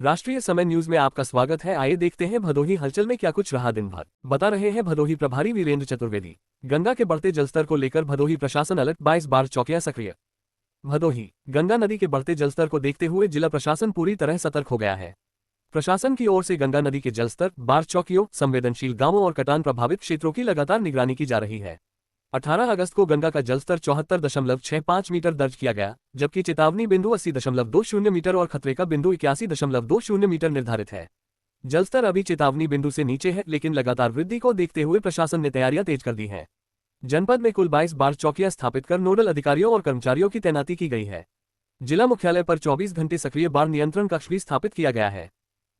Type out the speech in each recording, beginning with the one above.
राष्ट्रीय समय न्यूज में आपका स्वागत है। आइए देखते हैं भदोही हलचल में क्या कुछ रहा दिन भर। बता रहे हैं भदोही प्रभारी वीरेंद्र चतुर्वेदी। गंगा के बढ़ते जलस्तर को लेकर भदोही प्रशासन अलर्ट, 22 बार चौकियां सक्रिय। भदोही गंगा नदी के बढ़ते जलस्तर को देखते हुए जिला प्रशासन पूरी तरह सतर्क हो गया है। प्रशासन की ओर से गंगा नदी के जलस्तर, बाढ़ चौकियों, संवेदनशील गांवों और कटान प्रभावित क्षेत्रों की लगातार निगरानी की जा रही है। 18 अगस्त को गंगा का जलस्तर 74.65 मीटर दर्ज किया गया, जबकि चेतावनी बिंदु 80.20 मीटर और खतरे का बिंदु 81.20 मीटर निर्धारित है। जलस्तर अभी चेतावनी बिंदु से नीचे है, लेकिन लगातार वृद्धि को देखते हुए प्रशासन ने तैयारियां तेज कर दी हैं। जनपद में कुल 22 बाढ़ चौकियां स्थापित कर नोडल अधिकारियों और कर्मचारियों की तैनाती की गई है। जिला मुख्यालय पर 24 घंटे सक्रिय बाढ़ नियंत्रण कक्ष भी स्थापित किया गया है।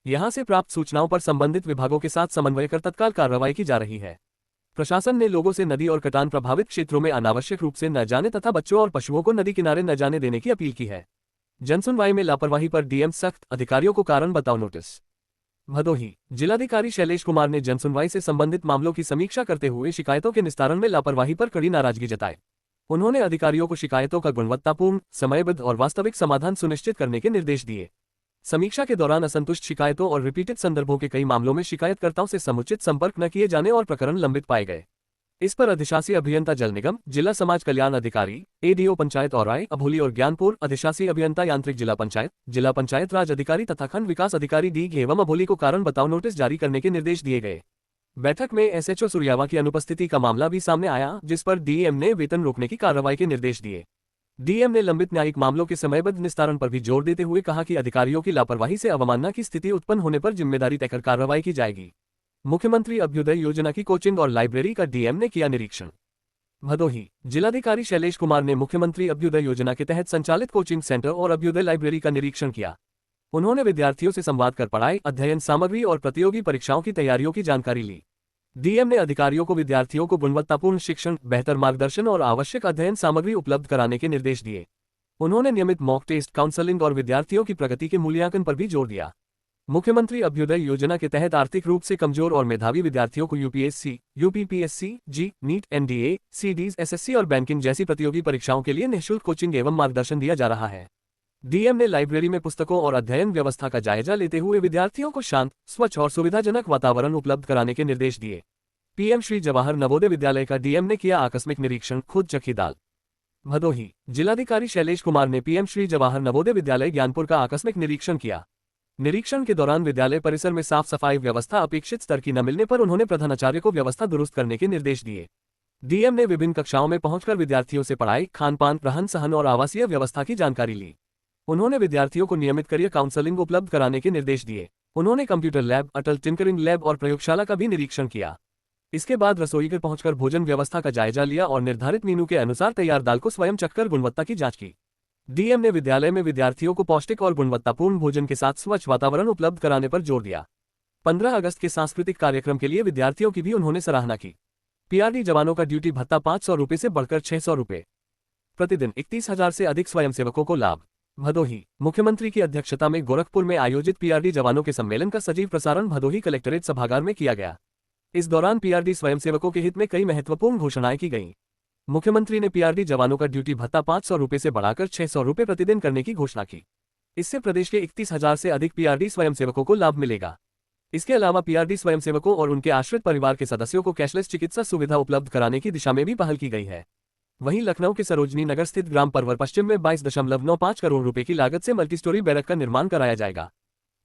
यहां से प्राप्त सूचनाओं पर संबंधित विभागों के साथ समन्वय कर तत्काल कार्रवाई की जा रही है। प्रशासन ने लोगों से नदी और कटान प्रभावित क्षेत्रों में अनावश्यक रूप से न जाने तथा बच्चों और पशुओं को नदी किनारे न जाने देने की अपील की है। जनसुनवाई में लापरवाही पर डीएम सख्त, अधिकारियों को कारण बताओ नोटिस। भदोही जिलाधिकारी शैलेश कुमार ने जनसुनवाई से संबंधित मामलों की समीक्षा करते हुए शिकायतों के निस्तारण में लापरवाही पर कड़ी नाराजगी जताई। उन्होंने अधिकारियों को शिकायतों का गुणवत्तापूर्ण, समयबद्ध और वास्तविक समाधान सुनिश्चित करने के निर्देश दिए। समीक्षा के दौरान असंतुष्ट शिकायतों और रिपीटेड संदर्भों के कई मामलों में शिकायतकर्ताओं से समुचित संपर्क न किए जाने और प्रकरण लंबित पाए गए। इस पर अधिशासी अभियंता जल निगम, जिला समाज कल्याण अधिकारी, एडीओ पंचायत औराई, अभोली और ज्ञानपुर, अधिशासी अभियंता यांत्रिक जिला पंचायत राज अधिकारी तथा खंड विकास अधिकारी डी एवं अभोली को कारण बताओ नोटिस जारी करने के निर्देश दिए गए। बैठक में एसएचओ सूर्यावा की अनुपस्थिति का मामला भी सामने आया, जिस पर डीएम ने वेतन रोकने की कार्रवाई के निर्देश दिए। डीएम ने लंबित न्यायिक मामलों के समयबद्ध निस्तारण पर भी जोर देते हुए कहा कि अधिकारियों की लापरवाही से अवमानना की स्थिति उत्पन्न होने पर जिम्मेदारी तय कर कार्रवाई की जाएगी। मुख्यमंत्री अभ्युदय योजना की कोचिंग और लाइब्रेरी का डीएम ने किया निरीक्षण। भदोही जिलाधिकारी शैलेश कुमार ने मुख्यमंत्री अभ्युदय योजना के तहत संचालित कोचिंग सेंटर और अभ्युदय लाइब्रेरी का निरीक्षण किया। उन्होंने विद्यार्थियों से संवाद कर पढ़ाई, अध्ययन सामग्री और प्रतियोगी परीक्षाओं की तैयारियों की जानकारी ली। डीएम ने अधिकारियों को विद्यार्थियों को गुणवत्तापूर्ण शिक्षण, बेहतर मार्गदर्शन और आवश्यक अध्ययन सामग्री उपलब्ध कराने के निर्देश दिए। उन्होंने नियमित मॉक टेस्ट, काउंसलिंग और विद्यार्थियों की प्रगति के मूल्यांकन पर भी जोर दिया। मुख्यमंत्री अभ्युदय योजना के तहत आर्थिक रूप से कमजोर और मेधावी विद्यार्थियों को यूपीएससी, यूपीपीएससी, जी, नीट, एनडीए, सीडीज, एसएससी और बैंकिंग जैसी प्रतियोगी परीक्षाओं के लिए निःशुल्क कोचिंग एवं मार्गदर्शन दिया जा रहा है। डीएम ने लाइब्रेरी में पुस्तकों और अध्ययन व्यवस्था का जायजा लेते हुए विद्यार्थियों को शांत, स्वच्छ और सुविधाजनक वातावरण उपलब्ध कराने के निर्देश दिए। पीएम श्री जवाहर नवोदय विद्यालय का डीएम ने किया आकस्मिक निरीक्षण, खुद चखी दाल। भदोही जिलाधिकारी शैलेश कुमार ने पीएम श्री जवाहर नवोदय विद्यालय ज्ञानपुर का आकस्मिक निरीक्षण किया। निरीक्षण के दौरान विद्यालय परिसर में साफ सफाई व्यवस्था अपेक्षित स्तर की न मिलने पर उन्होंने प्रधानाचार्य को व्यवस्था दुरुस्त करने के निर्देश दिए। डीएम ने विभिन्न कक्षाओं में पहुंचकर विद्यार्थियों से पढ़ाई, खान पान, रहन सहन और आवासीय व्यवस्था की जानकारी ली। उन्होंने विद्यार्थियों को नियमित करियर काउंसलिंग उपलब्ध कराने के निर्देश दिए। उन्होंने कंप्यूटर लैब, अटल टिंकरिंग लैब और प्रयोगशाला का भी निरीक्षण किया। इसके बाद रसोई घर पहुंचकर भोजन व्यवस्था का जायजा लिया और निर्धारित मेनू के अनुसार तैयार दाल को स्वयं चखकर गुणवत्ता की जांच की। डीएम ने विद्यालय में विद्यार्थियों को पौष्टिक और गुणवत्तापूर्ण भोजन के साथ स्वच्छ वातावरण उपलब्ध कराने पर जोर दिया। 15 अगस्त के सांस्कृतिक कार्यक्रम के लिए विद्यार्थियों की भी उन्होंने सराहना की। पीआरडी जवानों का ड्यूटी भत्ता 500 रुपये से बढ़कर 600 रुपये प्रतिदिन, 31,000 से अधिक स्वयंसेवकों को लाभ। भदोही मुख्यमंत्री की अध्यक्षता में गोरखपुर में आयोजित पीआरडी जवानों के सम्मेलन का सजीव प्रसारण भदोही कलेक्ट्रेट सभागार में किया गया। इस दौरान पीआरडी स्वयंसेवकों के हित में कई महत्वपूर्ण घोषणाएं की गईं। मुख्यमंत्री ने पीआरडी जवानों का ड्यूटी भत्ता 500 रुपये से बढ़ाकर 600 रुपये प्रतिदिन करने की घोषणा की। इससे प्रदेश के 31,000 से अधिक पीआरडी स्वयंसेवकों को लाभ मिलेगा। इसके अलावा पीआरडी स्वयंसेवकों और उनके आश्रित परिवार के सदस्यों को कैशलेस चिकित्सा सुविधा उपलब्ध कराने की दिशा में भी पहल की गई है। वहीं लखनऊ के सरोजनी नगर स्थित ग्राम परवर पश्चिम में 22.95 करोड़ रुपए की लागत से मल्टीस्टोरी बैरक का निर्माण कराया जाएगा।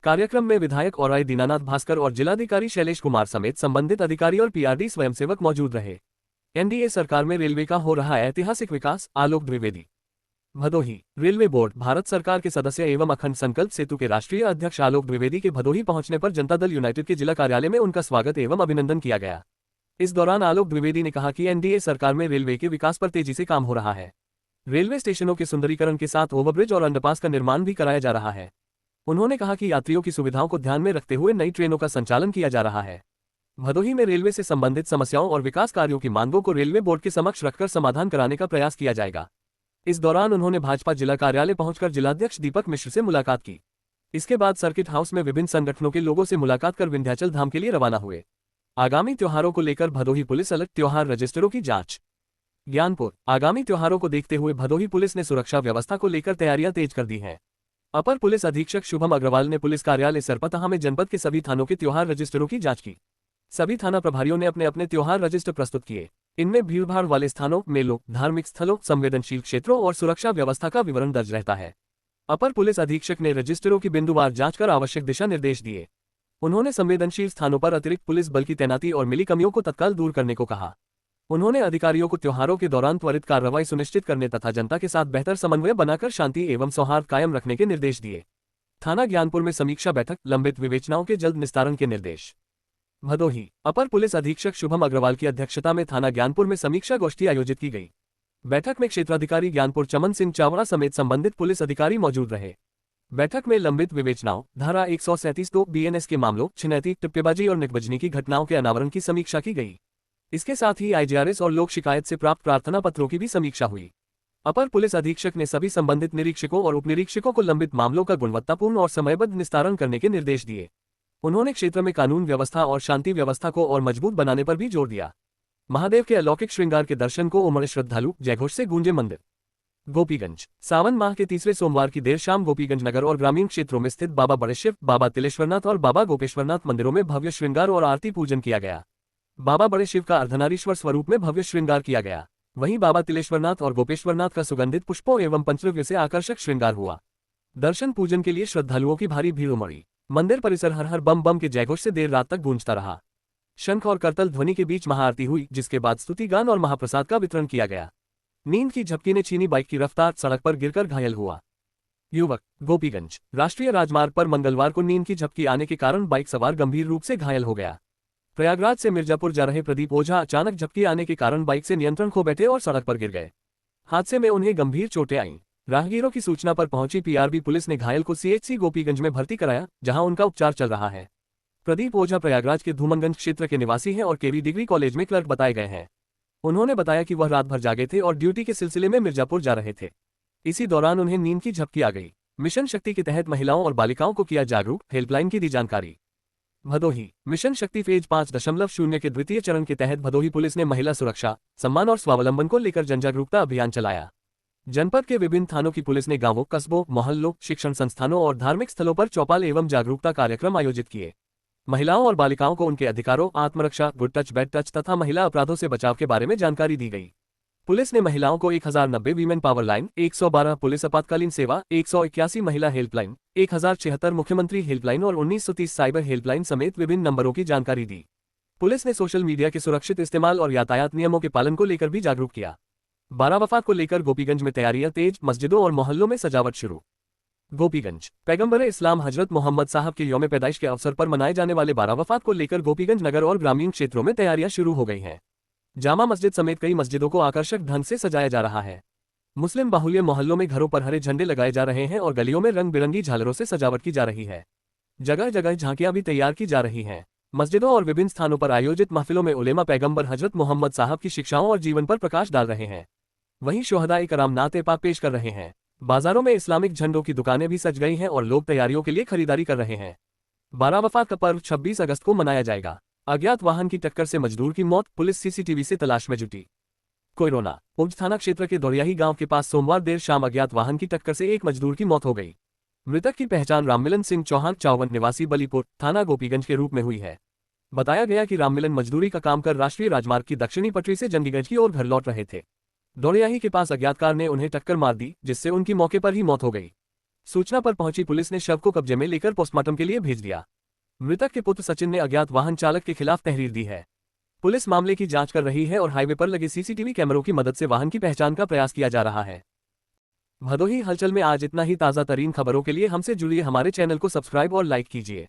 कार्यक्रम में विधायक औराई दीनानाथ भास्कर और जिलाधिकारी शैलेश कुमार समेत संबंधित अधिकारी और पीआरडी स्वयंसेवक मौजूद रहे। एनडीए सरकार में रेलवे का हो रहा ऐतिहासिक विकास, आलोक द्विवेदी। भदोही रेलवे बोर्ड भारत सरकार के सदस्य एवं अखंड संकल्प सेतु के राष्ट्रीय अध्यक्ष आलोक द्विवेदी के भदोही पहुंचने पर जनता दल यूनाइटेड के जिला कार्यालय में उनका स्वागत एवं अभिनंदन किया गया। इस दौरान आलोक द्विवेदी ने कहा कि एनडीए सरकार में रेलवे के विकास पर तेजी से काम हो रहा है। रेलवे स्टेशनों के सुंदरीकरण के साथ ओवरब्रिज और अंडरपास का निर्माण भी कराया जा रहा है। उन्होंने कहा कि यात्रियों की सुविधाओं को ध्यान में रखते हुए नई ट्रेनों का संचालन किया जा रहा है। भदोही में रेलवे से संबंधित समस्याओं और विकास कार्यों की मांगों को रेलवे बोर्ड के समक्ष रखकर समाधान कराने का प्रयास किया जाएगा। इस दौरान उन्होंने भाजपा जिला कार्यालय पहुंचकर जिलाध्यक्ष दीपक मिश्र से मुलाकात की। इसके बाद सर्किट हाउस में विभिन्न संगठनों के लोगों से मुलाकात कर विंध्याचल धाम के लिए रवाना हुए। आगामी त्योहारों को लेकर भदोही पुलिस अलर्ट, त्योहार रजिस्टरों की जांच। ज्ञानपुर आगामी त्योहारों को देखते हुए भदोही पुलिस ने सुरक्षा व्यवस्था को लेकर तैयारियां तेज कर दी हैं। अपर पुलिस अधीक्षक शुभम अग्रवाल ने पुलिस कार्यालय सरपतहा में जनपद के सभी थानों के त्योहार रजिस्टरों की जांच की। सभी थाना प्रभारियों ने अपने अपने त्योहार रजिस्टर प्रस्तुत किए। इनमें भीड़भाड़ वाले स्थानों, मेलों, धार्मिक स्थलों, संवेदनशील क्षेत्रों और सुरक्षा व्यवस्था का विवरण दर्ज रहता है। अपर पुलिस अधीक्षक ने रजिस्टरों की बिंदुवार जांच कर आवश्यक दिशा निर्देश दिए। उन्होंने संवेदनशील स्थानों पर अतिरिक्त पुलिस बल की तैनाती और मिली कमियों को तत्काल दूर करने को कहा। उन्होंने अधिकारियों को त्योहारों के दौरान त्वरित कार्रवाई सुनिश्चित करने तथा जनता के साथ बेहतर समन्वय बनाकर शांति एवं सौहार्द कायम रखने के निर्देश दिए। थाना ज्ञानपुर में समीक्षा बैठक, लंबित विवेचनाओं के जल्द निस्तारण के निर्देश। भदोही अपर पुलिस अधीक्षक शुभम अग्रवाल की अध्यक्षता में थाना ज्ञानपुर में समीक्षा गोष्ठी आयोजित की गई। बैठक में क्षेत्राधिकारी ज्ञानपुर चमन सिंह चावड़ा समेत संबंधित पुलिस अधिकारी मौजूद रहे। बैठक में लंबित विवेचनाओं, धारा 137(2) बीएनएस के मामलों, छिनैती, टिप्पणीबाजी और निकबजनी की घटनाओं के अनावरण की समीक्षा की गई। इसके साथ ही आईजीआरएस और लोक शिकायत से प्राप्त प्रार्थना पत्रों की भी समीक्षा हुई। अपर पुलिस अधीक्षक ने सभी संबंधित निरीक्षकों और उपनिरीक्षकों को लंबित मामलों का गुणवत्तापूर्ण और समयबद्ध निस्तारण करने के निर्देश दिए। उन्होंने क्षेत्र में कानून व्यवस्था और शांति व्यवस्था को और मजबूत बनाने पर भी जोर दिया। महादेव के अलौकिक श्रृंगार के दर्शन को उमड़े श्रद्धालु, जयघोष से गूंजे मंदिर। गोपीगंज सावन माह के तीसरे सोमवार की देर शाम गोपीगंज नगर और ग्रामीण क्षेत्रों में स्थित बाबा बड़े शिव, बाबा तिलेश्वरनाथ और बाबा गोपेश्वरनाथ मंदिरों में भव्य श्रृंगार और आरती पूजन किया गया। बाबा बड़े शिव का अर्धनारीश्वर स्वरूप में भव्य श्रृंगार किया गया। वहीं बाबा तिलेश्वरनाथ और गोपेश्वरनाथ का सुगंधित पुष्पों एवं पंचद्रव्य से आकर्षक श्रृंगार हुआ। दर्शन पूजन के लिए श्रद्धालुओं की भारी भीड़ उमड़ी। मंदिर परिसर हर हर बम बम के जयघोष से देर रात तक गूंजता रहा। शंख और करतल ध्वनि के बीच महाआरती हुई, जिसके बाद स्तुति गान और महाप्रसाद का वितरण किया गया। नींद की झपकी ने छीनी बाइक की रफ्तार, सड़क पर गिरकर घायल हुआ युवक। गोपीगंज राष्ट्रीय राजमार्ग पर मंगलवार को नींद की झपकी आने के कारण बाइक सवार गंभीर रूप से घायल हो गया। प्रयागराज से मिर्जापुर जा रहे प्रदीप ओझा अचानक झपकी आने के कारण बाइक से नियंत्रण खो बैठे और सड़क पर गिर गए। हादसे में उन्हें गंभीर चोटें आईं। राहगीरों की सूचना पर पहुंची पीआरबी पुलिस ने घायल को सीएचसी गोपीगंज में भर्ती कराया, जहां उनका उपचार चल रहा है। प्रदीप ओझा प्रयागराज के धूमनगंज क्षेत्र के निवासी हैं और केवी डिग्री कॉलेज में क्लर्क बताए गए हैं। उन्होंने बताया कि वह रात भर जागे थे और ड्यूटी के सिलसिले में मिर्जापुर जा रहे थे। इसी दौरान उन्हें नींद की झपकी आ गई। मिशन शक्ति के तहत महिलाओं और बालिकाओं को किया जागरूक, हेल्पलाइन की दी जानकारी। भदोही मिशन शक्ति फेज 5.0 के द्वितीय चरण के तहत भदोही पुलिस ने महिला सुरक्षा, सम्मान और स्वावलंबन को लेकर जनजागरूकता अभियान चलाया। जनपद के विभिन्न थानों की पुलिस ने गांवों, कस्बों, मोहल्लों, शिक्षण संस्थानों और धार्मिक स्थलों पर चौपाल एवं जागरूकता कार्यक्रम आयोजित किए। महिलाओं और बालिकाओं को उनके अधिकारों, आत्मरक्षा, गुड टच, बैड टच तथा महिला अपराधों से बचाव के बारे में जानकारी दी गई। पुलिस ने महिलाओं को 1090 वीमेन पावर लाइन, 112 पुलिस आपातकालीन सेवा, 181 महिला हेल्पलाइन, 1076 मुख्यमंत्री हेल्पलाइन और 1930 साइबर हेल्पलाइन समेत विभिन्न नंबरों की जानकारी दी। पुलिस ने सोशल मीडिया के सुरक्षित इस्तेमाल और यातायात नियमों के पालन को लेकर भी जागरूक किया। बारह वफात को लेकर गोपीगंज में तैयारियां तेज, मस्जिदों और मोहल्लों में सजावट शुरू। गोपीगंज पैगंबर इस्लाम हजरत मोहम्मद साहब के यौम पैदाइश के अवसर पर मनाए जाने वाले बारह वफात को लेकर गोपीगंज नगर और ग्रामीण क्षेत्रों में तैयारियां शुरू हो गई हैं। जामा मस्जिद समेत कई मस्जिदों को आकर्षक ढंग से सजाया जा रहा है। मुस्लिम बाहुल्य मोहल्लों में घरों पर हरे झंडे लगाए जा रहे हैं और गलियों में रंग बिरंगी झालरों से सजावट की जा रही है। जगह जगह झांकियां भी तैयार की जा रही हैं। मस्जिदों और विभिन्न स्थानों पर आयोजित महफिलों में उलेमा पैगंबर हजरत मोहम्मद साहब की शिक्षाओं और जीवन पर प्रकाश डाल रहे हैं। वहीं शोहदाए कराम नाते पाक पेश कर रहे हैं। बाजारों में इस्लामिक झंडों की दुकानें भी सज गई हैं और लोग तैयारियों के लिए खरीदारी कर रहे हैं। बारह वफात का पर्व 26 अगस्त को मनाया जाएगा। अज्ञात वाहन की टक्कर से मजदूर की मौत, पुलिस सीसीटीवी से तलाश में जुटी। कोयरोना उब्ज थाना क्षेत्र के दौड़ियाही गांव के पास सोमवार देर शाम अज्ञात वाहन की टक्कर से एक मजदूर की मौत हो गई। मृतक की पहचान राममिलन सिंह चौहान, 54 निवासी बलीपुर, थाना गोपीगंज के रूप में हुई है। बताया गया कि राममिलन मजदूरी का काम कर राष्ट्रीय राजमार्ग की दक्षिणी पटरी से जंगीगंज की ओर घर लौट रहे थे। दौड़ियाही के पास अज्ञात कार ने उन्हें टक्कर मार दी, जिससे उनकी मौके पर ही मौत हो गई। सूचना पर पहुंची पुलिस ने शव को कब्जे में लेकर पोस्टमार्टम के लिए भेज दिया। मृतक के पुत्र सचिन ने अज्ञात वाहन चालक के खिलाफ तहरीर दी है। पुलिस मामले की जांच कर रही है और हाईवे पर लगे सीसीटीवी कैमरों की मदद से वाहन की पहचान का प्रयास किया जा रहा है। भदोही हलचल में आज इतना ही। ताज़ा तरीन खबरों के लिए हमसे जुड़िए, हमारे चैनल को सब्सक्राइब और लाइक कीजिए।